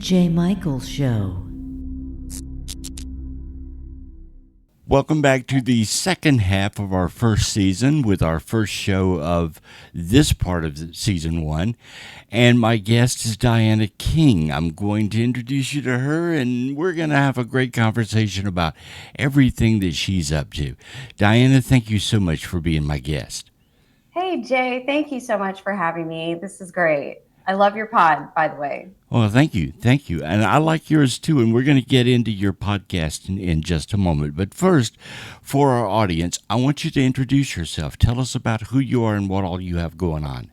J. Michael Show. Welcome back to the second half of our first season with our first show of this part of season one. And my guest is Dianna King. I'm going to introduce you to her, and we're going to have a great conversation about everything that she's up to. Dianna, thank you so much for being my guest. Hey, Jay, thank you so much for having me. This is great. I love your pod, by the way. Well, thank you. Thank you. And I like yours too. And we're going to get into your podcast in just a moment. But first, for our audience, I want you to introduce yourself. Tell us about who you are and what all you have going on.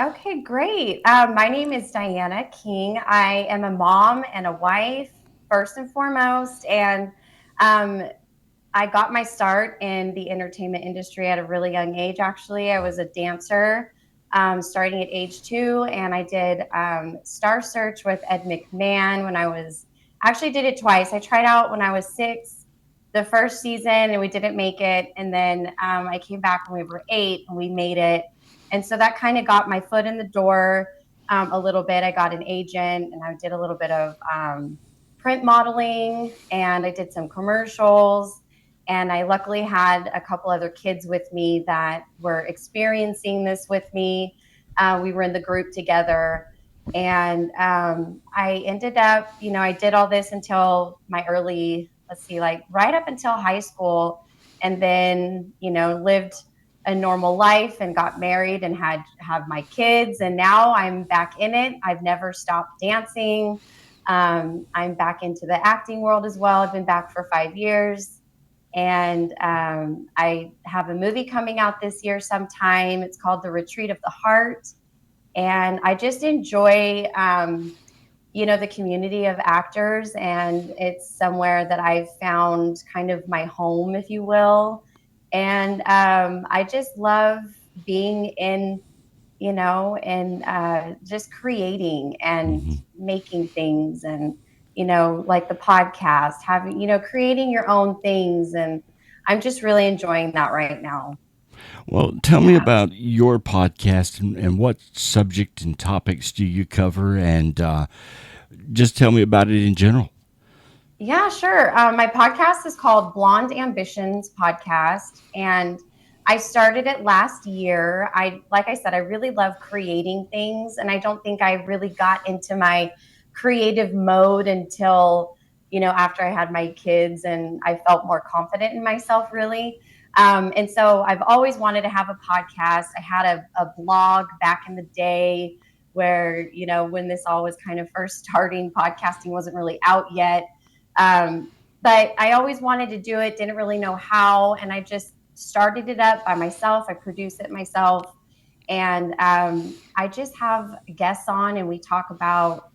Okay, great. My name is Dianna King. I am a mom and a wife, first and foremost. And I got my start in the entertainment industry at a really young age, actually. I was a dancer starting at age 2, and I did Star Search with Ed McMahon when I was, actually did it twice. I tried out when I was 6, the first season, and we didn't make it. And then I came back when we were 8 and we made it. And so that kind of got my foot in the door a little bit. I got an agent and I did a little bit of print modeling, and I did some commercials. And I luckily had a couple other kids with me that were experiencing this with me. We were in the group together. And I ended up, I did all this until my early, right up until high school. And then, lived a normal life and got married and have my kids. And now I'm back in it. I've never stopped dancing. I'm back into the acting world as well. I've been back for 5 years. And I have a movie coming out this year sometime. It's called The Retreat of the Heart. And I just enjoy, the community of actors. And it's somewhere that I've found kind of my home, if you will. And I just love being in, and just creating and making things, and like the podcast, having, creating your own things. And I'm just really enjoying that right now. Well, tell me about your podcast and what subject and topics do you cover, and just tell me about it in general. Yeah, sure. My podcast is called Blonde Ambitions Podcast, and I started it last year. Like I said, I really love creating things, and I don't think I really got into my creative mode until, after I had my kids and I felt more confident in myself, really. And so I've always wanted to have a podcast. I had a blog back in the day where, when this all was kind of first starting, podcasting wasn't really out yet. But I always wanted to do it, didn't really know how. And I just started it up by myself. I produce it myself. And I just have guests on, and we talk about,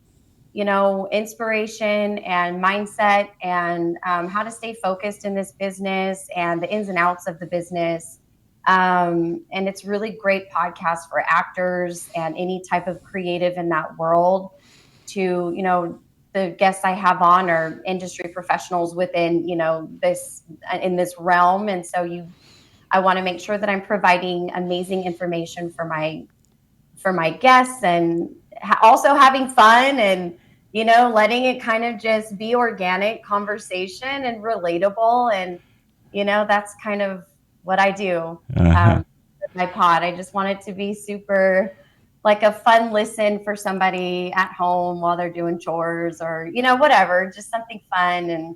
inspiration and mindset, and how to stay focused in this business and the ins and outs of the business. And it's really great podcast for actors and any type of creative in that world to, the guests I have on are industry professionals within, this in this realm. And so I want to make sure that I'm providing amazing information for my guests, and also having fun, and letting it kind of just be organic conversation and relatable. And that's kind of what I do with my pod. I just want it to be super, like, a fun listen for somebody at home while they're doing chores, or whatever, just something fun and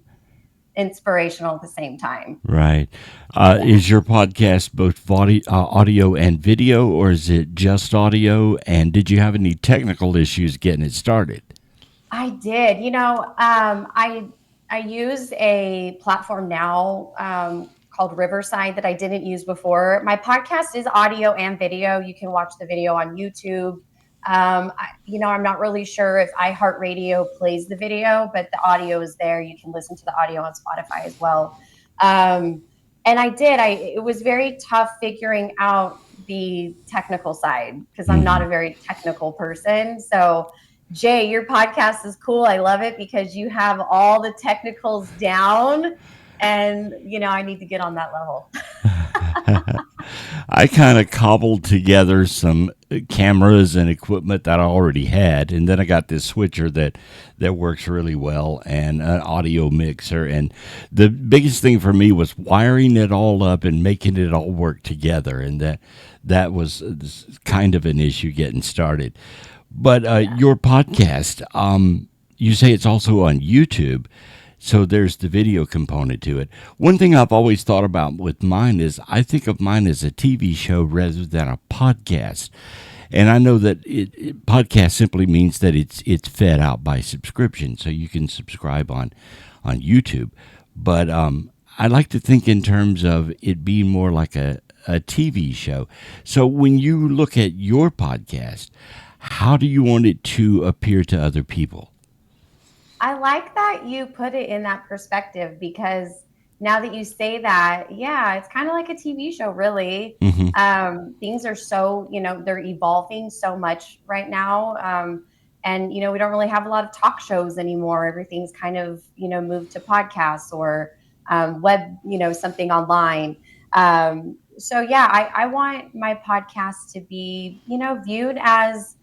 inspirational at the same time. Right. Is your podcast both audio and video, or is it just audio? And did you have any technical issues getting it started? I did. I use a platform now called Riverside that I didn't use before. My podcast is audio and video. You can watch the video on YouTube. I'm not really sure if iHeartRadio plays the video, but the audio is there. You can listen to the audio on Spotify as well. And I did. It was very tough figuring out the technical side, because I'm not a very technical person. So, Jay, your podcast is cool. I love it because you have all the technicals down, and I need to get on that level. I kind of cobbled together some cameras and equipment that I already had, and then I got this switcher that works really well, and an audio mixer. And the biggest thing for me was wiring it all up and making it all work together, and that was kind of an issue getting started. But your podcast, you say it's also on YouTube. So there's the video component to it. One thing I've always thought about with mine is I think of mine as a TV show rather than a podcast. And I know that podcast simply means that it's fed out by subscription, so you can subscribe on YouTube. But I like to think in terms of it being more like a TV show. So when you look at your podcast, how do you want it to appear to other people? I like that you put it in that perspective because now that you say that, yeah, it's kind of like a TV show, really. Hmm. Things are so, they're evolving so much right now. And, we don't really have a lot of talk shows anymore. Everything's kind of, moved to podcasts or web, something online. So, yeah, I want my podcast to be, viewed as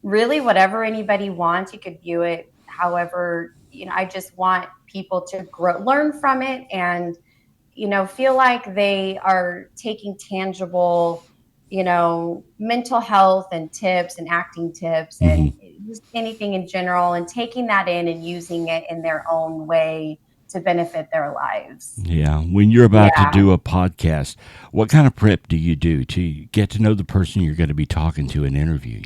really whatever anybody wants. You could view it however, I just want people to learn from it and, feel like they are taking tangible, mental health and tips and acting tips Hmm. and just anything in general and taking that in and using it in their own way to benefit their lives. Yeah. When you're about to Yeah. do a podcast, what kind of prep do you do to get to know the person you're going to be talking to and interviewing?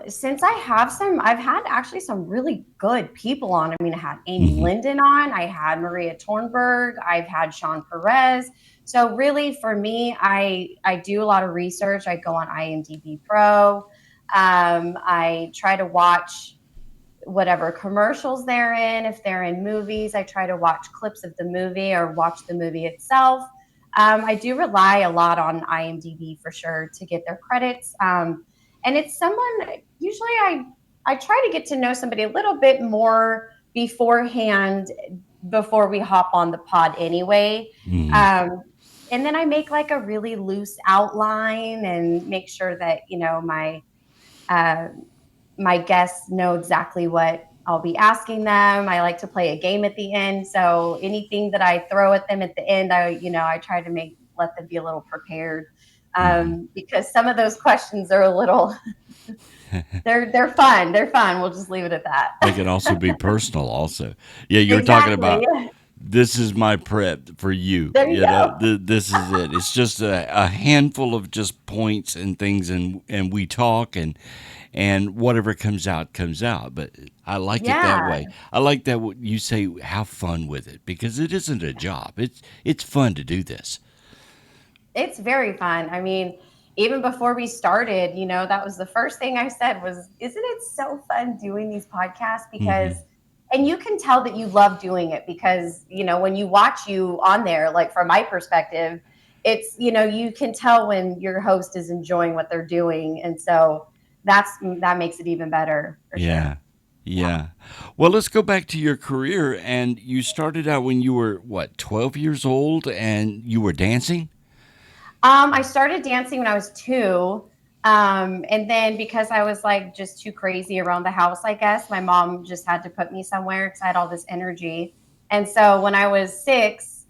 Since I've had actually some really good people on. I mean, I had Amy Hmm. Linden on, I had Maria Tornberg, I've had Sean Perez. So really for me, I do a lot of research. I go on IMDb Pro. I try to watch whatever commercials they're in. If they're in movies, I try to watch clips of the movie or watch the movie itself. I do rely a lot on IMDb for sure to get their credits. And it's someone, usually I try to get to know somebody a little bit more beforehand before we hop on the pod anyway. Hmm. Um, and then I make like a really loose outline and make sure that, uh, my guests know exactly what I'll be asking them. I like to play a game at the end. So anything that I throw at them at the end, I try to let them be a little prepared. Hmm. Because some of those questions are a little, they're fun. They're fun. We'll just leave it at They that. can also be personal. Also, yeah, you're talking Exactly. about this is my prep for you. There you go. This is it. It's just a handful of just points and things, and we talk and whatever comes out comes out. But I like it that Yeah. way. I like that what you say. Have fun with it because it isn't a job. It's fun to do this. It's very fun. I mean, even before we started, that was the first thing I said was, isn't it so fun doing these podcasts? Hmm. And you can tell that you love doing it because, when you watch you on there, like from my perspective, it's, you can tell when your host is enjoying what they're doing. And so that makes it even better for sure. Yeah. Yeah. Well, let's go back to your career. And you started out when you were, what, 12 years old and you were dancing? I started dancing when I was 2. And then because I was like just too crazy around the house, I guess my mom just had to put me somewhere because I had all this energy. And so when I was 6,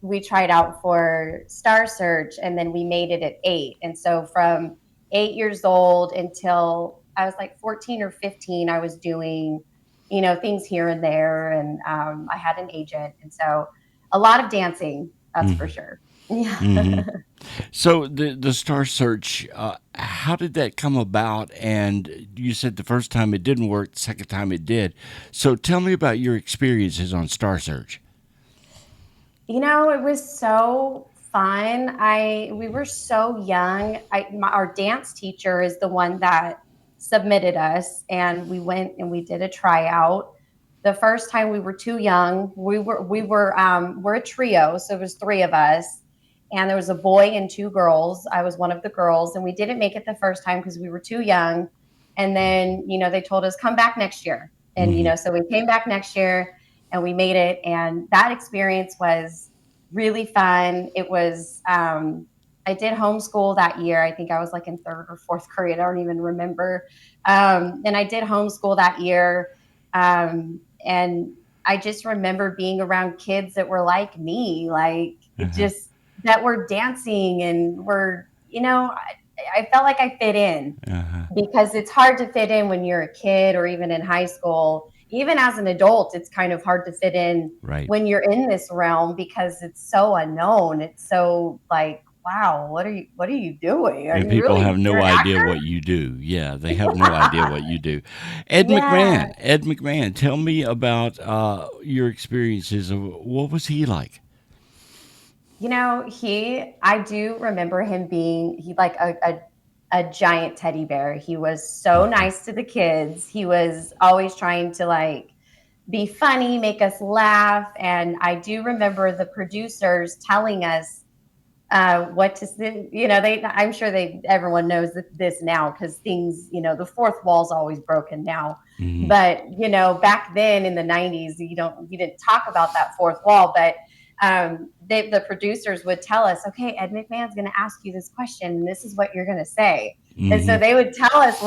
we tried out for Star Search and then we made it at 8. And so from 8 years old until I was like 14 or 15, I was doing, things here and there. And I had an agent. And so a lot of dancing, that's for sure. Hmm. Yeah. So the Star Search, how did that come about? And you said the first time it didn't work, the second time it did. So tell me about your experiences on Star Search. It was so fun. We were so young. Our dance teacher is the one that submitted us, and we went and we did a tryout. The first time we were too young. We're a trio, so it was 3 of us, and there was a boy and 2 girls. I was one of the girls, and we didn't make it the first time because we were too young. And then they told us come back next year, and Hmm. so we came back next year and we made it, and that experience was really fun. It was, I did homeschool that year. I think I was like in third or fourth grade. I don't even remember. And I did homeschool that year. And I just remember being around kids that were like me, like Uh-huh. just that were dancing and were, I felt like I fit in, Uh-huh. because it's hard to fit in when you're a kid or even in high school. Even as an adult, it's kind of hard to fit in Right. when you're in this realm, because it's so unknown. It's so like, wow, what are you doing? Are And you people really, have you're no an idea actor? what you do. Yeah, they have no idea what you do. Ed Yeah. McMahon. Ed McMahon, tell me about your experiences of what was he like? I do remember him being, he like a giant teddy bear. He was so Mhm. nice to the kids. He was always trying to like be funny, make us laugh. And I do remember the producers telling us what to say. I'm sure everyone knows this now, because things, the fourth wall's always broken now. Mhm. But back then in the 90s, you didn't talk about that fourth wall. But the producers would tell us, okay, Ed McMahon's going to ask you this question, and this is what you're going to say. And so Mhm. they would tell us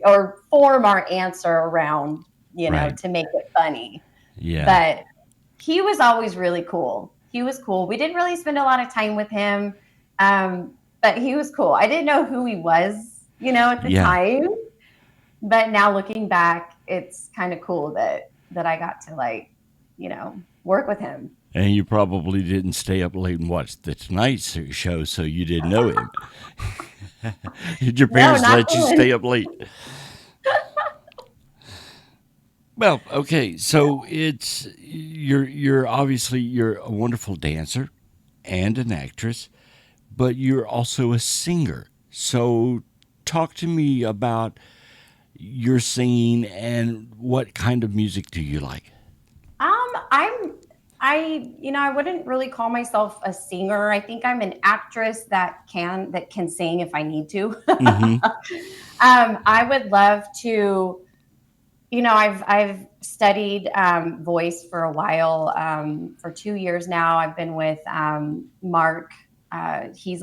or form our answer around, Right. to make it funny. Yeah. But he was always really cool. He was cool. We didn't really spend a lot of time with him, but he was cool. I didn't know who he was, at the Yeah. time. But now looking back, it's kind of cool that I got to like, work with him. And you probably didn't stay up late and watch the Tonight Show, so you didn't know him. Did your No, parents not let you then. stay up late? Well, okay, so it's you're obviously you're a wonderful dancer and an actress, but you're also a singer. So talk to me about your singing and what kind of music do you like? I'm I wouldn't really call myself a singer. I think I'm an actress that can sing if I need to. Mm-hmm. I would love to. I've studied voice for a while. For 2 years now, I've been with Mark. He's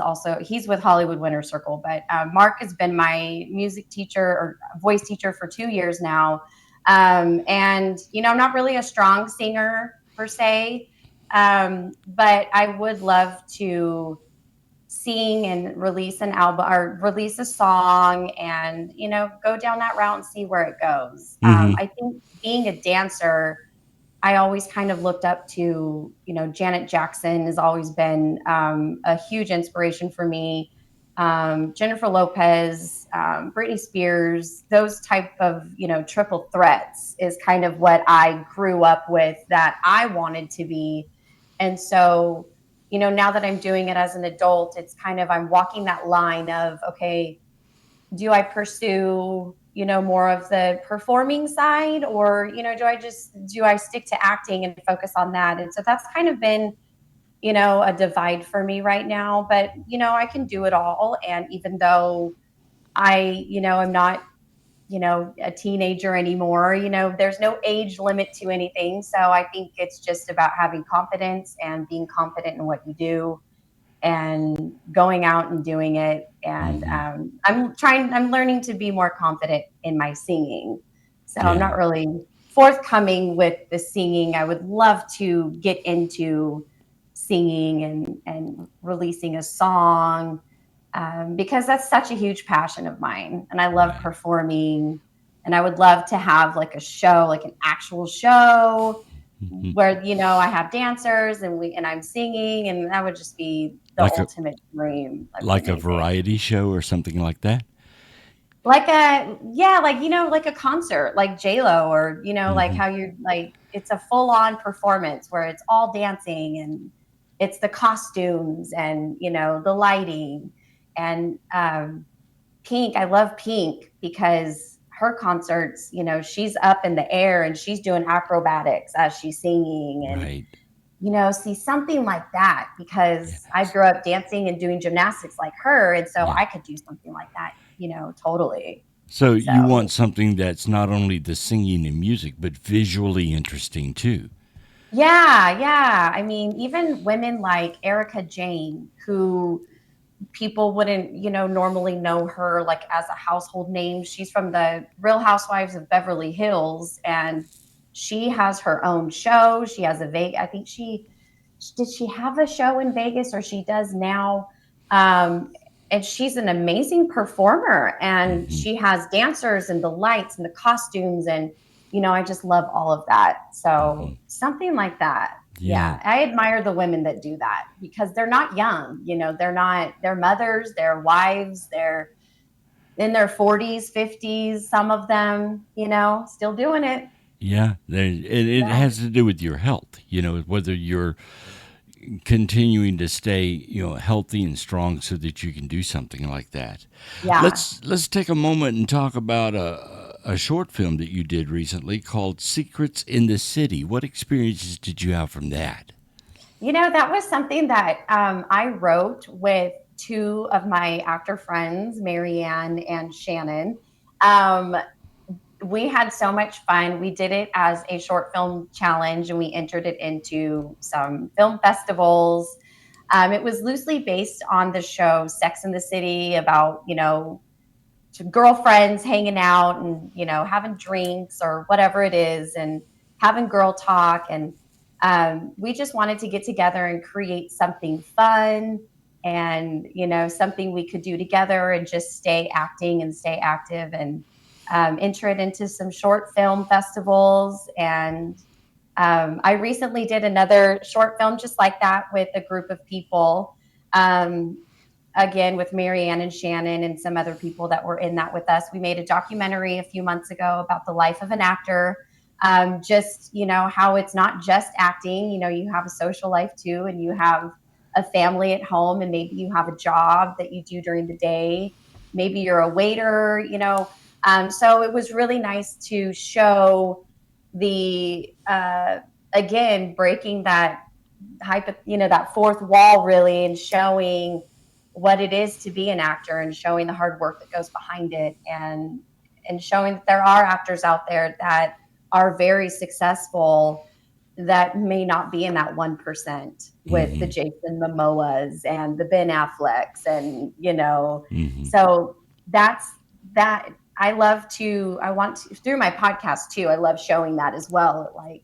with Hollywood Winter Circle, but Mark has been my music teacher or voice teacher for 2 years now. And I'm not really a strong singer per se, but I would love to sing and release an album or release a song, and go down that route and see where it goes. Mm-hmm. I think being a dancer, I always kind of looked up to, Janet Jackson has always been a huge inspiration for me. Jennifer Lopez, Britney Spears, those type of, triple threats is kind of what I grew up with, that I wanted to be. And so, now that I'm doing it as an adult, it's kind of, I'm walking that line of, okay, do I pursue, more of the performing side, or, do I stick to acting and focus on that? And so that's kind of been, a divide for me right now. But, I can do it all. And even though I'm not, a teenager anymore, there's no age limit to anything. So I think it's just about having confidence and being confident in what you do and going out and doing it. And Mm-hmm. I'm learning to be more confident in my singing. So I'm Yeah. not really forthcoming with the singing. I would love to get into singing and releasing a song, because that's such a huge passion of mine. And I love Right. performing. And I would love to have like a show, like an actual show Mhm. where I have dancers and I'm singing, and that would just be the Like a ultimate dream. That'd be like a amazing. variety show or something like that. Like a yeah, like like a concert, like J Lo, or like Mm-hmm. how you're like, it's a full on performance where it's all dancing, and it's the costumes and the lighting. And Pink, I love Pink because her concerts, she's up in the air and she's doing acrobatics as she's singing. And Right. see something like that, Yeah. because I grew up dancing and doing gymnastics like her. And so Yeah. I could do something like that, totally. So you So, want something that's not only the singing and music, but visually interesting too. Yeah. I mean, even women like Erica Jane, who people wouldn't, normally know her like as a household name. She's from the Real Housewives of Beverly Hills, and she has her own show. She has a Vegas. I think she have a show in Vegas, or she does now. And she's an amazing performer, and Hmm. she has dancers and the lights and the costumes, and I just love all of that. Hmm. So something like that. Yeah. Yeah, I admire the women that do that because they're not young. They're mothers, they're wives, they're in their 40s, 50s, some of them, still doing it. Yeah, it Yeah. has to do with your health, whether you're continuing to stay, healthy and strong so that you can do something like that. Yeah. Let's take a moment and talk about a short film that you did recently called Secrets in the City. What experiences did you have from that? That was something that I wrote with two of my actor friends, Marianne and Shannon. Um, we had so much fun. We did it as a short film challenge, and we entered it into some film festivals. It was loosely based on the show Sex in the City, about, girlfriends hanging out and, having drinks or whatever it is, and having girl talk. And we just wanted to get together and create something fun, and, something we could do together and just stay acting and stay active, and enter it into some short film festivals. And I recently did another short film just like that with a group of people. Um, Again, with Marianne and Shannon and some other people that were in that with us. We made a documentary a few months ago about the life of an actor. Just, how it's not just acting, you have a social life too, and you have a family at home, and maybe you have a job that you do during the day. Maybe you're a waiter, so it was really nice to show the, again, breaking that that fourth wall really, and showing what it is to be an actor, and showing the hard work that goes behind it, and showing that there are actors out there that are very successful, that may not be in that 1% with the Hmm. Jason Momoas and the Ben Afflecks, and Hmm. so that's that. I want to, through my podcast too, I love showing that as well. Like,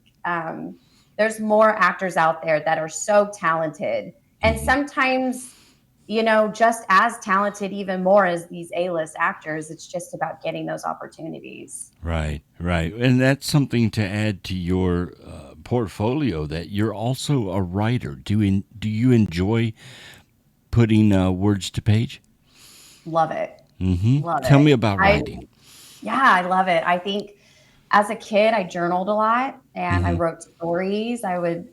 there's more actors out there that are so talented, and Hmm. sometimes, just as talented, even more as these A-list actors. It's just about getting those opportunities. Right, right. And that's something to add to your portfolio that you're also a writer. Do you enjoy putting words to page? Love it. Hmm. Love Tell it. me about I writing. Yeah, I love it. I think as a kid, I journaled a lot, and I Hmm. wrote stories. I would,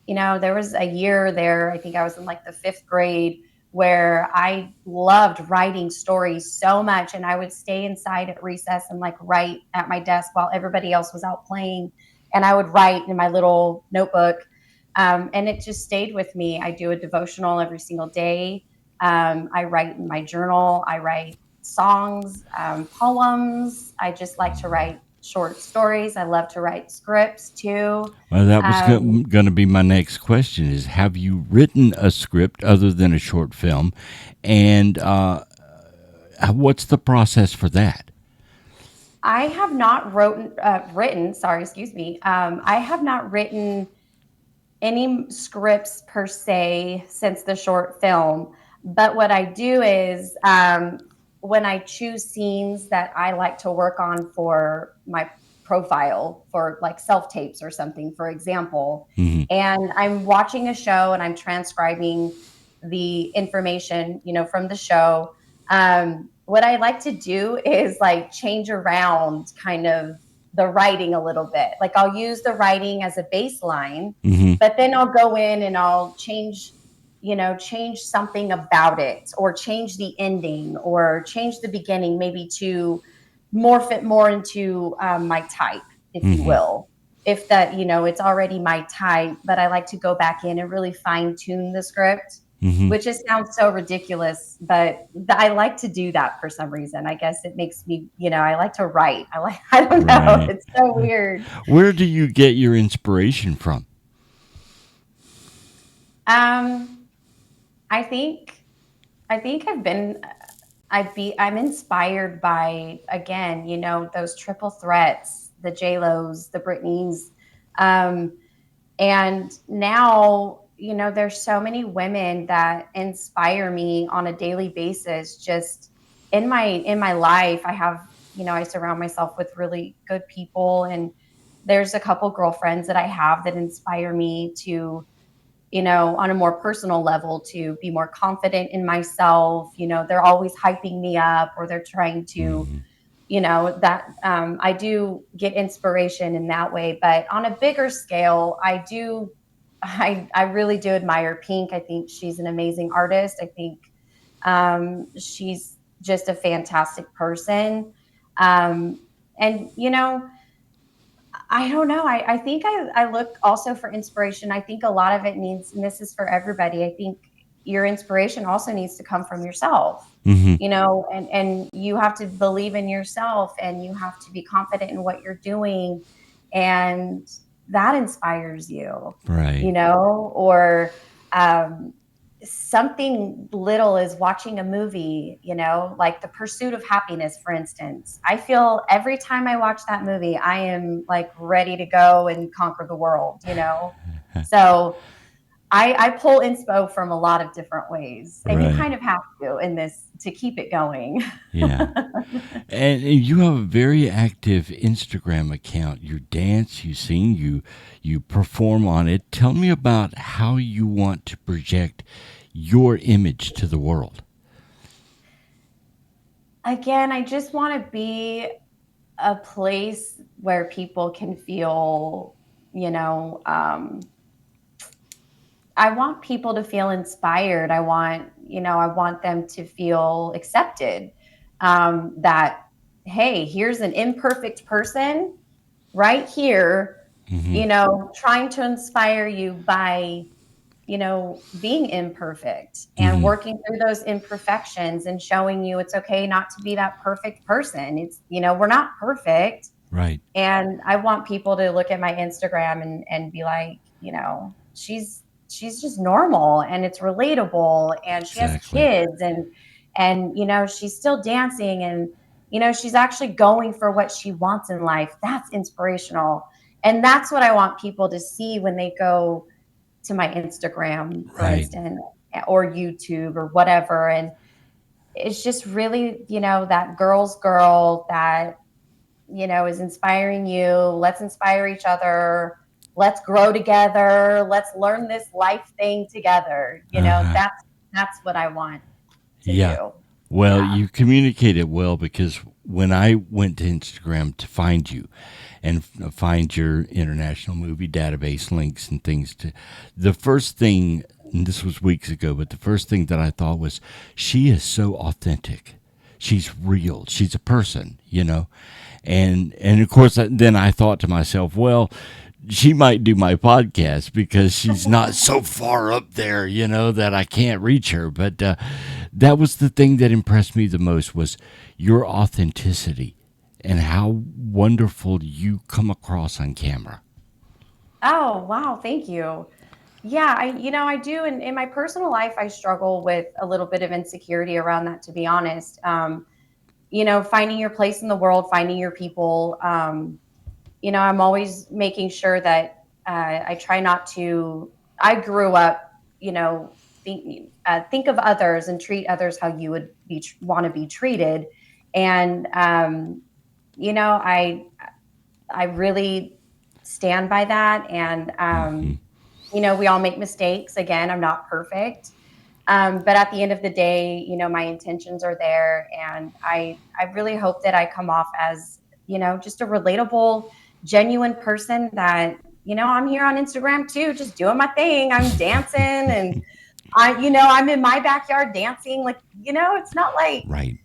there was a year there, I think I was in like the fifth grade, where I loved writing stories so much. And I would stay inside at recess and like write at my desk while everybody else was out playing. And I would write in my little notebook. And it just stayed with me. I do a devotional every single day. I write in my journal. I write songs, poems. I just like to write short stories. I love to write scripts too. Well, that was Um, going to be my next question: is have you written a script other than a short film, and what's the process for that? I have not written, sorry, excuse me. I have not written any scripts per se since the short film. But what I do is, when I choose scenes that I like to work on for my profile, for like self tapes or something, for example, Hmm. and I'm watching a show and I'm transcribing the information, from the show. What I like to do is like change around kind of the writing a little bit. Like, I'll use the writing as a baseline, Hmm. but then I'll go in and I'll change something about it, or change the ending, or change the beginning, maybe to morph it more into my type, if you Hmm. will. If that, it's already my type, but I like to go back in and really fine tune the script. Hmm. which just sounds so ridiculous, but I like to do that for some reason. I guess it makes me, I like to write. I don't know. Right. It's so weird. Where do you get your inspiration from? Um, I think, I think I'm inspired by, again, those triple threats, the J-Los, the Britneys. Um, And now, there's so many women that inspire me on a daily basis. Just in my life, I surround myself with really good people, and there's a couple girlfriends that I have that inspire me to, on a more personal level, to be more confident in myself. They're always hyping me up, or they're trying to, Hmm. that I do get inspiration in that way. But on a bigger scale, I really do admire Pink. I think she's an amazing artist. I think she's just a fantastic person. Um, and I don't know. I think I look also for inspiration. I think a lot of it needs, and this is for everybody, I think your inspiration also needs to come from yourself, Hmm. and you have to believe in yourself, and you have to be confident in what you're doing. And that inspires you, Right. or um, something little is watching a movie, like The Pursuit of Happiness, for instance. I feel every time I watch that movie, I am like ready to go and conquer the world. So I pull inspo from a lot of different ways, and you Right. kind of have to in this to keep it going. Yeah. And you have a very active Instagram account. You dance, you sing, you perform on it. Tell me about how you want to project your image to the world. Again, I just want to be a place where people can feel, you know, I want people to feel inspired. I want them to feel accepted. That, hey, here's an imperfect person right here, Hmm. trying to inspire you by, being imperfect and Hmm. working through those imperfections, and showing you it's okay not to be that perfect person. We're not perfect. Right. And I want people to look at my Instagram and be like, she's just normal, and it's relatable, and she has Exactly. kids, and she's still dancing, and she's actually going for what she wants in life. That's inspirational. And that's what I want people to see when they go to my Instagram, for Right. instance, or YouTube or whatever. And it's just really, that girl's girl that is inspiring you. Let's inspire each other. Let's grow together. Let's learn this life thing together. Uh-huh. That's what I want to Yeah. do. Well, Yeah. you communicate it well because when I went to Instagram to find you and find your international movie database links and things to the first thing, and this was weeks ago, but the first thing that I thought was she is so authentic. She's real. She's a person. And of course then I thought to myself, well, she might do my podcast because she's not so far up there, that I can't reach her. But that was the thing that impressed me the most was your authenticity and how wonderful you come across on camera. Oh, wow. Thank you. Yeah, I do. In my personal life, I struggle with a little bit of insecurity around that, to be honest. Finding your place in the world, finding your people. I'm always making sure that I try not to. I grew up, you know, think of others and treat others how you would want to be treated, and I really stand by that. And Hmm. we all make mistakes. Again, I'm not perfect. But at the end of the day, my intentions are there, and I really hope that I come off as, just a relatable, genuine person that, I'm here on Instagram too, just doing my thing. I'm dancing, and I'm in my backyard dancing. Like, it's not like, Right.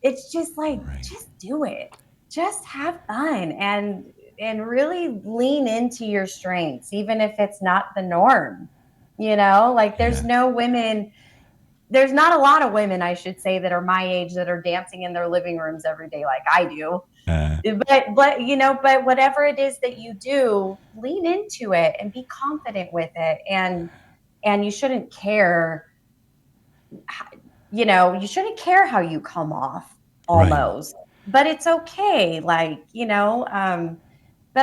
it's just like, Right. just do it. Just have fun, and really lean into your strengths, even if it's not the norm. Like Yeah. there's not a lot of women, I should say, that are my age that are dancing in their living rooms every day like I do. Uh, But whatever it is that you do, lean into it and be confident with it. And you shouldn't care, you shouldn't care how you come off right. almost, but it's okay. But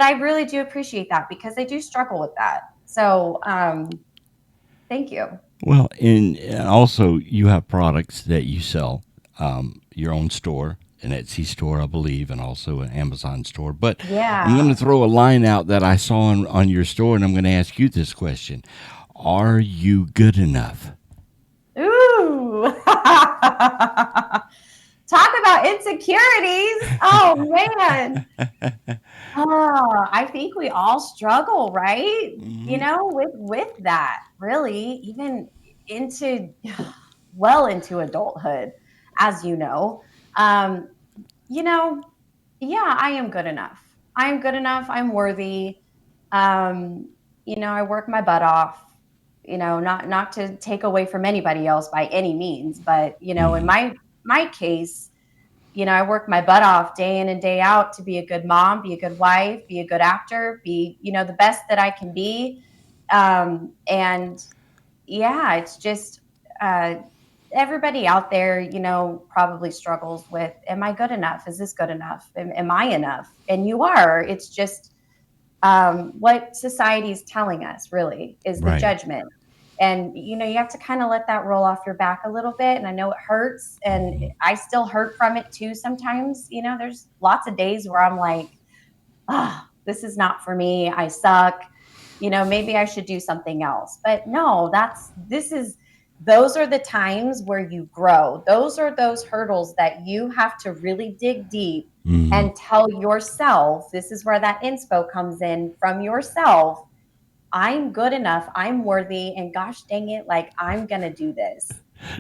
I really do appreciate that because I do struggle with that. So, thank you. Well, and also you have products that you sell, your own store, an Etsy store, I believe, and also an Amazon store. But I'm going to Yeah. throw a line out that I saw on your store, and I'm going to ask you this question: Are you good enough? Ooh. Talk about insecurities. Oh man. Oh, I think we all struggle, right? Hmm. With that, really, even into well into adulthood, as you know. Um, you know, yeah, I am good enough. I am good enough. I'm worthy. Um, I work my butt off. Not to take away from anybody else by any means, but in Hmm. my case, I work my butt off day in and day out to be a good mom, be a good wife, be a good actor, be, the best that I can be. And yeah, it's just uh, everybody out there, probably struggles with, am I good enough? Is this good enough? Am I enough? And you are. It's just what society is telling us really is the Right. judgment. And you have to kind of let that roll off your back a little bit. And I know it hurts, and Hmm. I still hurt from it too sometimes. There's lots of days where I'm like, ah, this is not for me. I suck. Maybe I should do something else. But no, those are the times where you grow. Those are those hurdles that you have to really dig deep Hmm. and tell yourself, this is where that inspo comes in from yourself. I'm good enough. I'm worthy. And gosh dang it, like I'm going to do this.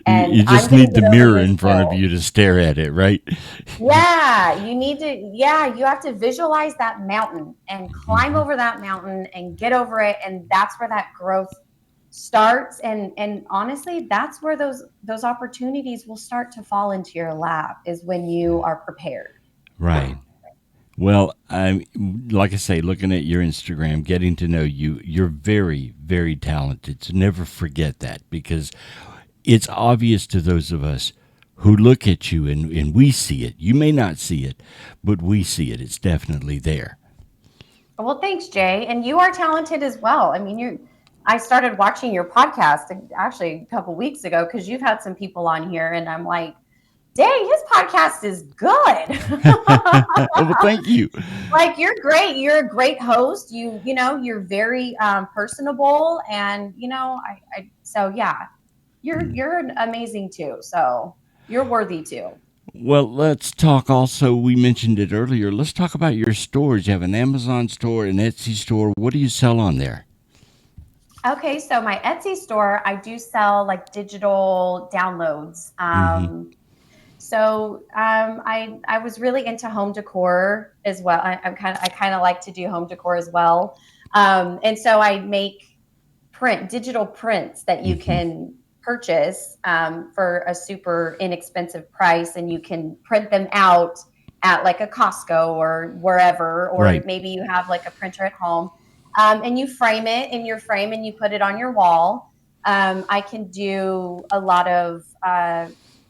And You I'm just going to need the get over mirror this in front of hill. you to stare at it, right? You have to visualize that mountain and climb Hmm. over that mountain and get over it. And that's where that growth starts. And honestly, that's where those opportunities will start to fall into your lap, is when you are prepared. Right. Well, I like I say, looking at your Instagram, getting to know you, you're very, very talented. So never forget that, because it's obvious to those of us who look at you, and we see it. You may not see it, but we see it. It's definitely there. Well, thanks, Jay. And you are talented as well. I mean, I started watching your podcast actually a couple weeks ago because you've had some people on here, and I'm like, dang, his podcast is good. Well, thank you. Like, you're great. You're a great host. You're very personable, and so yeah, you're amazing too. So you're worthy too. Well, let's talk also. We mentioned it earlier. Let's talk about your stores. You have an Amazon store, an Etsy store. What do you sell on there? Okay, so my Etsy store, I do sell like digital downloads. Hmm. I was really into home decor as well. I kind of like to do home decor as well. And so I make digital prints that you Hmm. can purchase for a super inexpensive price, and you can print them out at like a Costco or wherever, or Right. maybe you have like a printer at home, and you frame it in your frame and you put it on your wall. I can do a lot of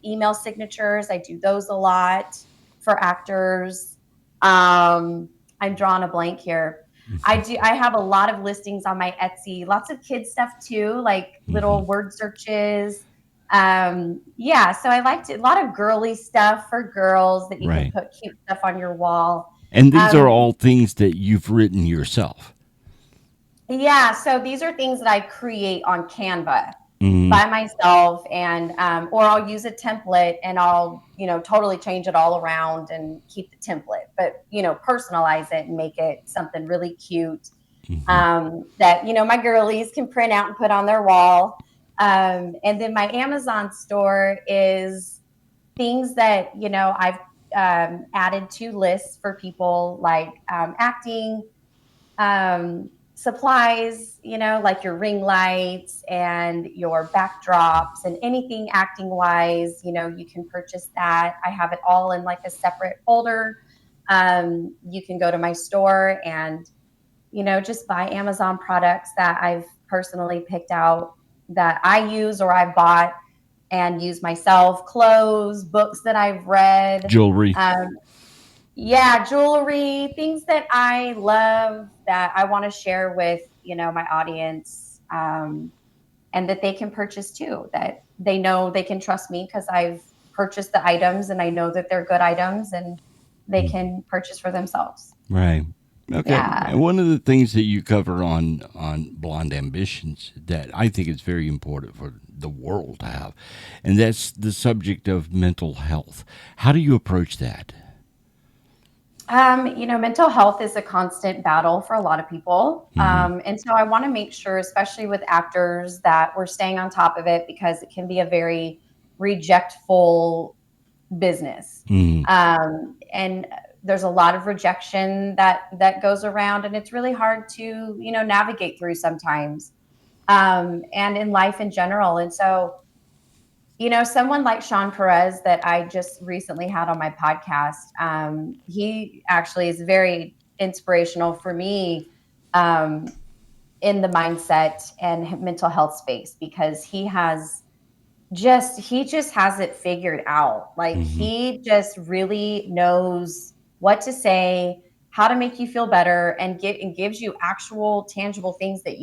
email signatures. I do those a lot for actors. I'm drawing a blank here. I have a lot of listings on my Etsy, lots of kids stuff too, like Hmm. little word searches. Yeah, so I liked a lot of girly stuff for girls that you can Right. put cute stuff on your wall. And these are Um, all things that you've written yourself. yeah, so these are things that I create on Canva Hmm. by myself, and or I'll use a template and I'll totally change it all around and keep the template, but personalize it and make it something really cute, Hmm. that my girlies can print out and put on their wall. And then my Amazon store is things that I've added to lists for people, like acting, um, supplies, like your ring lights and your backdrops and anything acting wise, you can purchase that. I have it all in like a separate folder. You can go to my store and, just buy Amazon products that I've personally picked out that I use or I bought and use myself, clothes, books that I've read. Jewelry. Yeah, jewelry, things that I love that I want to share with, my audience, and that they can purchase too, that they know they can trust me because I've purchased the items and I know that they're good items and they can purchase for themselves. Right. Okay. Yeah. And one of the things that you cover on Blonde Ambitions that I think is very important for the world to have, and that's the subject of mental health. How do you approach that? Mental health is a constant battle for a lot of people. And so I want to make sure, especially with actors, that we're staying on top of it because it can be a very rejectful business. Mm-hmm. And there's a lot of rejection that goes around, and it's really hard to, navigate through sometimes, and in life in general. And so, someone like Sean Perez that I just recently had on my podcast, he actually is very inspirational for me, in the mindset and mental health space because he just has it figured out. Like Mm-hmm. he just really knows what to say, how to make you feel better, and gives you actual tangible things that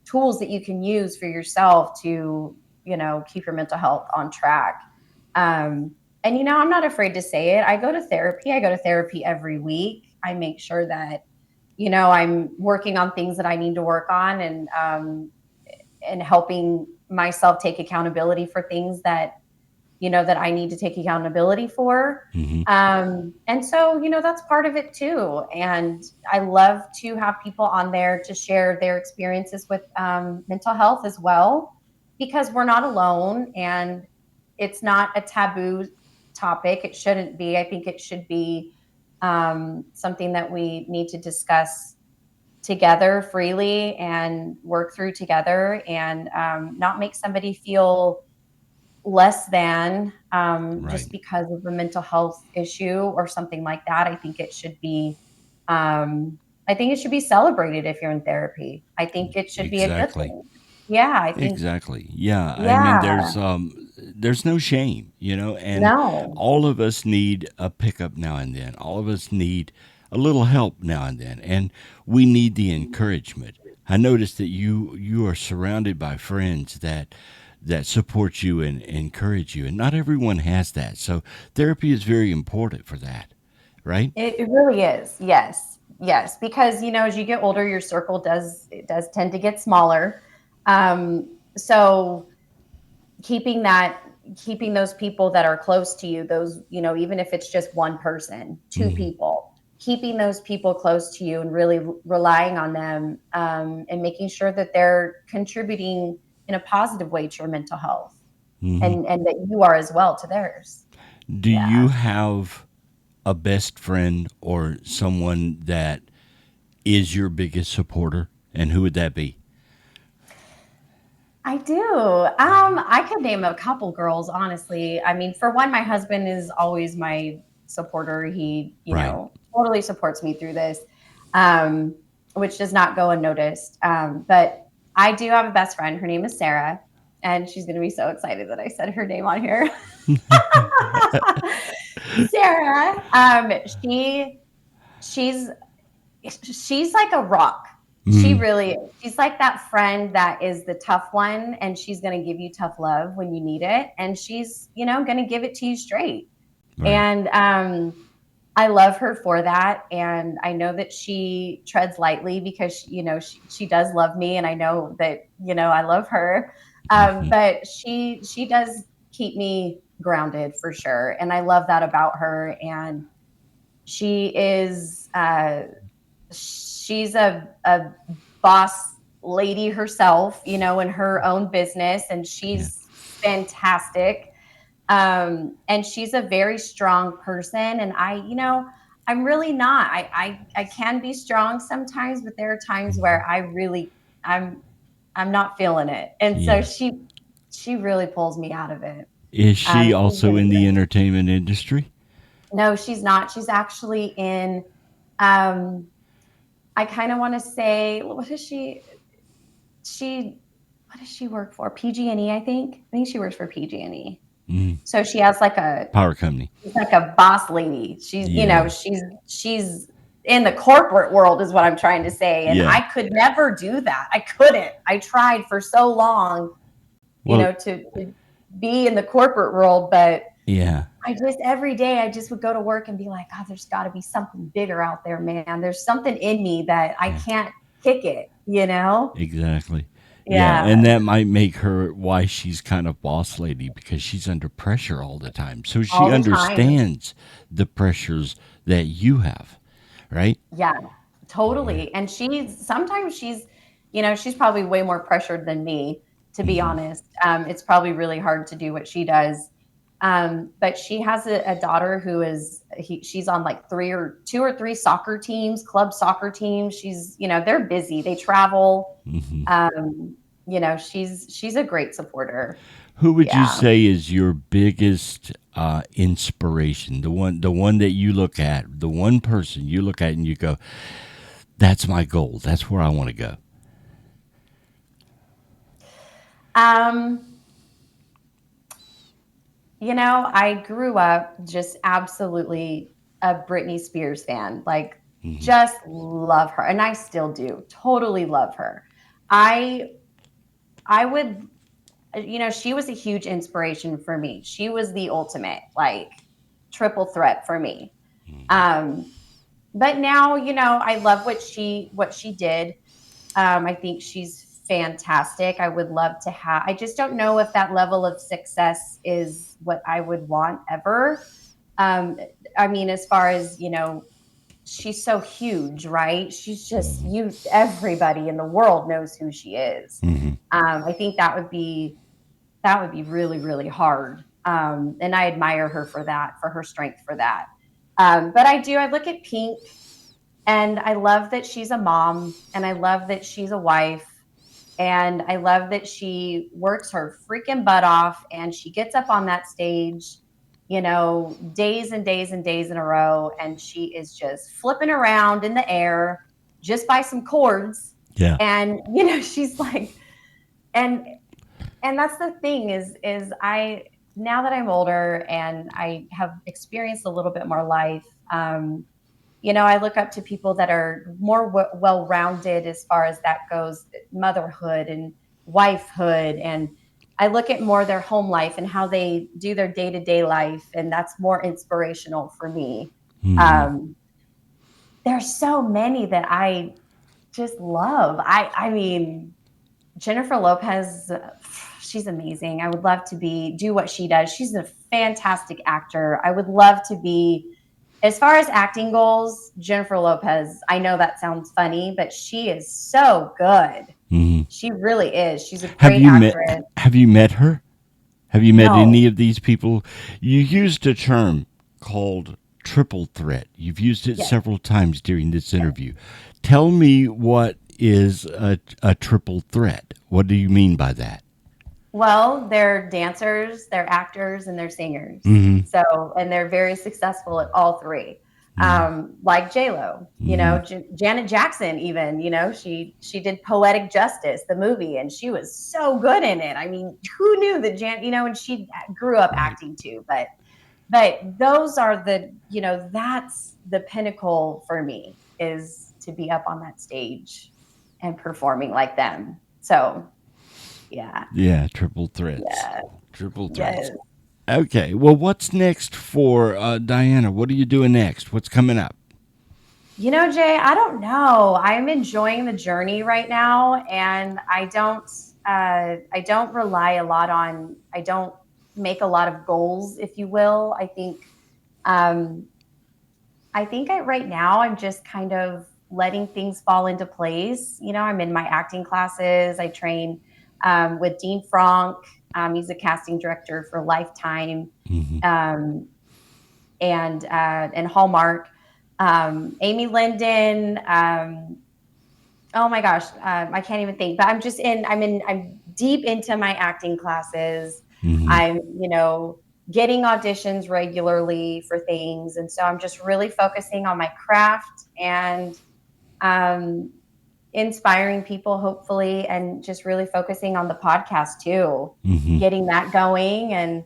tools that you can use for yourself to, keep your mental health on track. And I'm not afraid to say it. I go to therapy. I go to therapy every week. I make sure that, I'm working on things that I need to work on, and helping myself take accountability for things that that I need to take accountability for. Mm-hmm. And so that's part of it too. And I love to have people on there to share their experiences with mental health as well, because we're not alone and it's not a taboo topic. It shouldn't be. I think it should be something that we need to discuss together freely and work through together, and not make somebody feel less than, Right. just because of a mental health issue or something like that. Um, I think it should be celebrated if you're in therapy. I think it should be a good Exactly. thing. Yeah, I think, Exactly. Yeah. I mean, yeah, there's no shame, and no, all of us need a pickup now and then. All of us need a little help now and then, and we need the encouragement. I noticed that you are surrounded by friends that support you and encourage you, and not everyone has that. So therapy is very important for that, right? it really is. Yes, yes, because as you get older, your circle does tend to get smaller. So keeping those people that are close to you, those, even if it's just one person, two Hmm. people, keeping those people close to you and really relying on them, and making sure that they're contributing in a positive way to your mental health, Hmm. and that you are as well to theirs. Do Yeah, you have a best friend or someone that is your biggest supporter, and who would that be? I do. I could name a couple girls, honestly. I mean, for one, my husband is always my supporter. He, Right. totally supports me through this, um, which does not go unnoticed. But I do have a best friend. Her name is Sarah, and she's going to be so excited that I said her name on here. Sarah, she's she's like a rock. She Mhm. really is. She's like that friend that is the tough one, and she's going to give you tough love when you need it, and she's, going to give it to you straight. Right. And I love her for that, and I know that she treads lightly because she does love me, and I know that I love her. Hmm. But she does keep me grounded for sure, and I love that about her. And she is she's a boss lady herself, in her own business, and Yeah. she's fantastic. And she's a very strong person. And I'm really not. I can be strong sometimes, but there are times where I'm I'm not feeling it. And so Yeah. she really pulls me out of it. Is she She's also been in the great. entertainment industry? No, she's not. She's actually in um I kind of want to say, what is she what does she work for? PG&E, I think. I think she works for PG&E. Mm, So she has like a power company. she's like a boss lady. She's, Yeah. she's in the corporate world is what I'm trying to say. And Yeah. I could never do that. I couldn't. I tried for so long, Well, to be in the corporate world, but yeah. I just every day I just would go to work and be like, God, there's got to be something bigger out there, man. There's something in me that I Yeah. can't kick it. Exactly. Yeah, and Yeah. that might make her why she's kind of boss lady because she's under pressure all the time. So she All the time. understands the pressures that you have, right? Yeah, Yeah. totally. And she's probably way more pressured than me, to be Hmm. honest. It's probably really hard to do what she does. But she has a daughter who she's on like two or three soccer teams, club soccer teams. They're busy. They travel. Hmm. She's a great supporter. Who would you Yeah. say is your biggest inspiration? The one that you look at, the one person you look at and you go, "That's my goal. That's where I want to go." Um, I grew up just absolutely a Britney Spears fan. Like, Hmm. just love her, and I still do. Totally love her. I I would, she was a huge inspiration for me. She was the ultimate, like, triple threat for me. Um, but now, I love what she did. I think she's fantastic. I would love to have. I just don't know if that level of success is what I would want ever. Um, I mean, as far as she's so huge, right? She's just Hmm. you. Everybody in the world knows who she is. Hmm. I think that would be really, really hard. And I admire her for that, for her strength for that. But I do. I look at Pink, and I love that she's a mom, and I love that she's a wife, and I love that she works her freaking butt off and she gets up on that stage, days and days and days in a row. And she is just flipping around in the air just by some chords. Yeah. And, she's like, and, and that's the thing now that I'm older and I have experienced a little bit more life, I look up to people that are more well rounded as far as that goes, motherhood and wifehood. And I look at more their home life and how they do their day to day life. And that's more inspirational for me. Hmm. Um, there's so many that I just love. I mean, Jennifer Lopez, she's amazing. I would love to do what she does. She's a fantastic actor. I would love to be, as far as acting goals, Jennifer Lopez. I know that sounds funny, but she is so good. Hmm. She really is. She's a Have great you met actress. Have you met her? Have you met No. any of these people? You used a term called triple threat. You've used it Yes. several times during this interview. Tell me what is a triple threat. What do you mean by that? Well, they're dancers, they're actors, and they're singers. Hmm. So, and they're very successful at all three. Hmm. Like J Lo, Hmm. Janet Jackson, even she did Poetic Justice, the movie, and she was so good in it. I mean, who knew that and she grew up Right. acting too, but those are that's the pinnacle for me, is to be up on that stage and performing like them. So, yeah. Yeah, triple threats. Yeah. Triple threats. Yes. Okay. Well, what's next for Dianna? What are you doing next? What's coming up? Jay, I don't know. I'm enjoying the journey right now, and I don't rely a lot on I don't make a lot of goals, if you will. Um right now I'm just kind of letting things fall into place. I'm in my acting classes. I train with Dean Frank. He's a casting director for Lifetime. Hmm. Um, and Hallmark. Amy Linden. Oh my gosh, I can't even think. But I'm deep into my acting classes. Mm-hmm. I'm, getting auditions regularly for things, and so I'm just really focusing on my craft and um, inspiring people, hopefully, and just really focusing on the podcast too, Mm-hmm. getting that going. And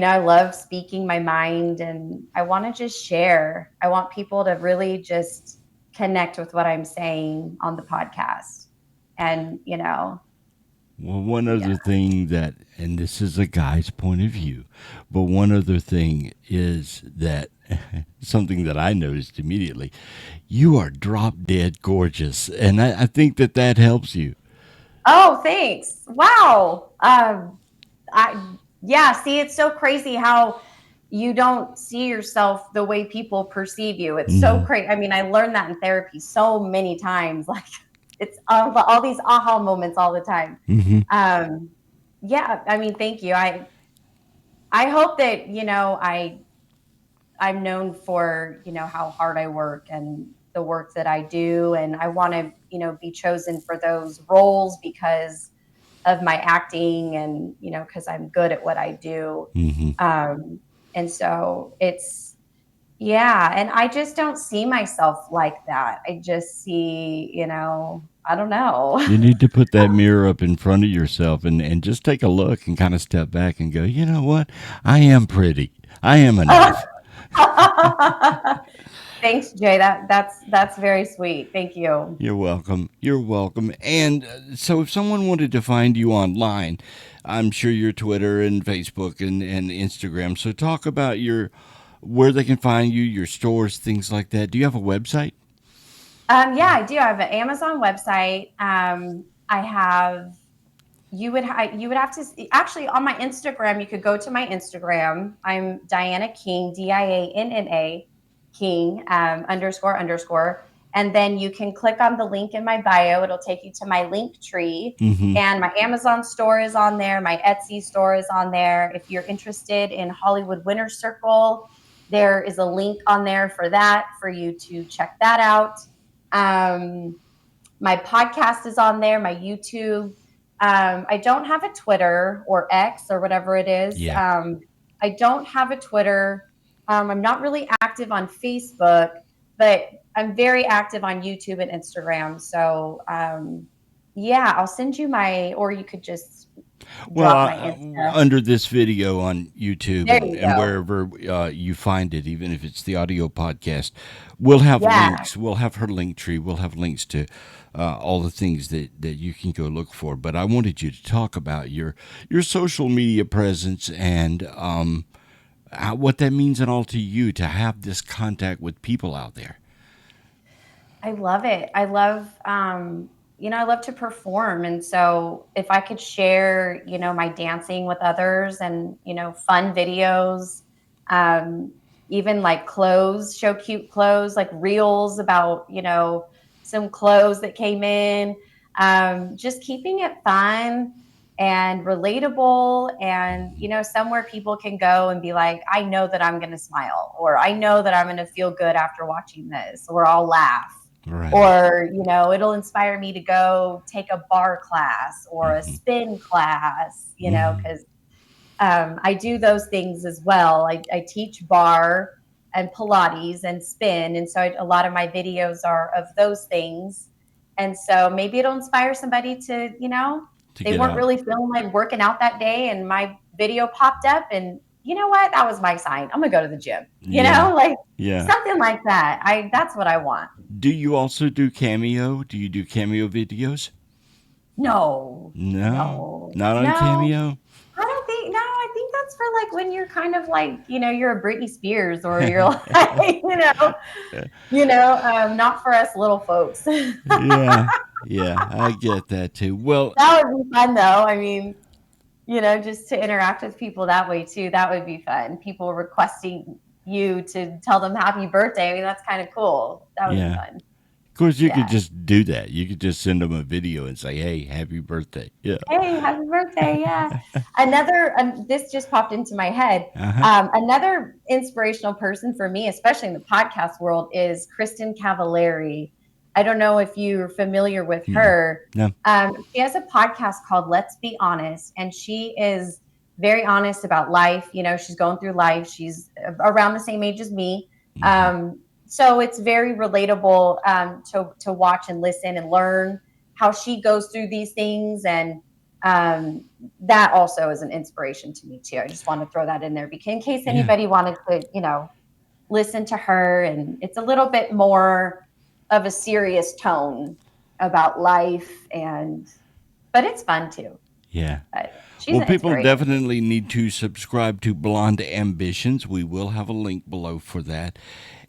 I love speaking my mind, and I want to just share. I want people to really just connect with what I'm saying on the podcast. And, Well, one yeah. other thing that, and this is a guy's point of view, but one other thing is that something that I noticed immediately, you are drop dead gorgeous. And I think that that helps you. Oh, thanks. Wow. Yeah, see, it's so crazy how you don't see yourself the way people perceive you. It's so Mm-hmm. crazy. I mean, I learned that in therapy so many times. Like, it's all these aha moments all the time. Mm-hmm. Um, yeah, I mean, thank you. I hope that, I'm known for, how hard I work and the work that I do. And I want to, be chosen for those roles because of my acting and, because I'm good at what I do. Mm-hmm. Um, and so yeah. And I just don't see myself like that. I just see, I don't know. You need to put that mirror up in front of yourself and just take a look and kind of step back and go, you know what? I am pretty. I am enough. Thanks, Jay. That's very sweet. Thank you. You're welcome. You're welcome. And so, if someone wanted to find you online, I'm sure your Twitter and Facebook and Instagram. So, talk about where they can find you, your stores, things like that. Do you have a website? Yeah, I do. I have an Amazon website. I have. You would have to actually on my Instagram. You could go to my Instagram. I'm Dianna King, Dianna King underscore underscore, and then you can click on the link in my bio. It'll take you to my link tree, Mm-hmm. and my Amazon store is on there. My Etsy store is on there. If you're interested in Hollywood Winter Circle, there is a link on there for that for you to check that out. Um, my podcast is on there, my YouTube. I don't have a Twitter or X or whatever it is. Yeah. I don't have a Twitter. I'm not really active on Facebook, but I'm very active on YouTube and Instagram. So, yeah, I'll send you or you could just Well, drop my Insta. under this video on YouTube There and, you and go. wherever you find it, even if it's the audio podcast, we'll have Yeah. links. We'll have her link tree. We'll have links to all the things that you can go look for. But I wanted you to talk about your social media presence and what that means and all to you to have this contact with people out there. I love it. I love to perform. And so if I could share, my dancing with others and, fun videos, um, even like clothes, show cute clothes, like reels about, some clothes that came in, just keeping it fun and relatable and, somewhere people can go and be like, I know that I'm going to smile, or I know that I'm going to feel good after watching this, or I'll laugh, Right. or it'll inspire me to go take a bar class or a Mm-hmm. spin class, Mm-hmm. because I do those things as well. I teach bar and Pilates and spin, and so a lot of my videos are of those things. And so maybe it'll inspire somebody to, To they get weren't out. really feeling like working out that day, and my video popped up, and you know what? That was my sign. I'm gonna go to the gym. Yeah. Like Yeah. something like that. That's what I want. Do you also do cameo? Do you do cameo videos? No, No, no, not on no. Cameo. I don't think. No, I think that's for like when you're kind of like, you're a Britney Spears, or you're like, not for us little folks. Yeah, yeah, I get that too. Well, That would be fun though. I mean, just to interact with people that way too. That would be fun. People requesting you to tell them happy birthday. I mean, that's kind of cool. That would be yeah, fun. course, you could Yeah. just do that. You could just send them a video and say, "Hey, happy birthday!" Yeah. Hey, happy birthday. Yeah. This just popped into my head. Uh huh. Another inspirational person for me, especially in the podcast world, is Kristen Cavallari. I don't know if you're familiar with her. No. She has a podcast called Let's Be Honest, and she is very honest about life. You know, she's going through life. She's around the same age as me. Mm-hmm. So it's very relatable to watch and listen and learn how she goes through these things. And that also is an inspiration to me too. I just want to throw that in there because in case Yeah. anybody wanted to, listen to her. And it's a little bit more of a serious tone about life, but it's fun too. Yeah. But she's Well, an people inspiration. definitely need to subscribe to Blonde Ambitions. We will have a link below for that.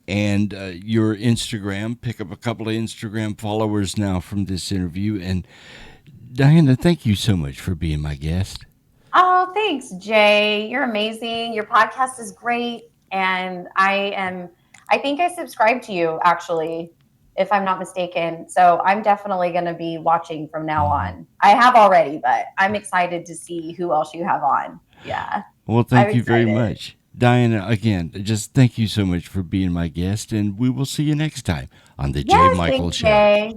And your Instagram, pick up a couple of Instagram followers now from this interview. And Dianna, thank you so much for being my guest. Oh, thanks, Jay. You're amazing. Your podcast is great. And I think I subscribed to you actually, if I'm not mistaken. So I'm definitely going to be watching from now Mhm. on. I have already, but I'm excited to see who else you have on. Yeah, Well, I'm thank you very excited. much. Dianna, again, just thank you so much for being my guest, and we will see you next time on The Jay Yes, Michael thanks, Show. Jay.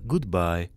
Goodbye.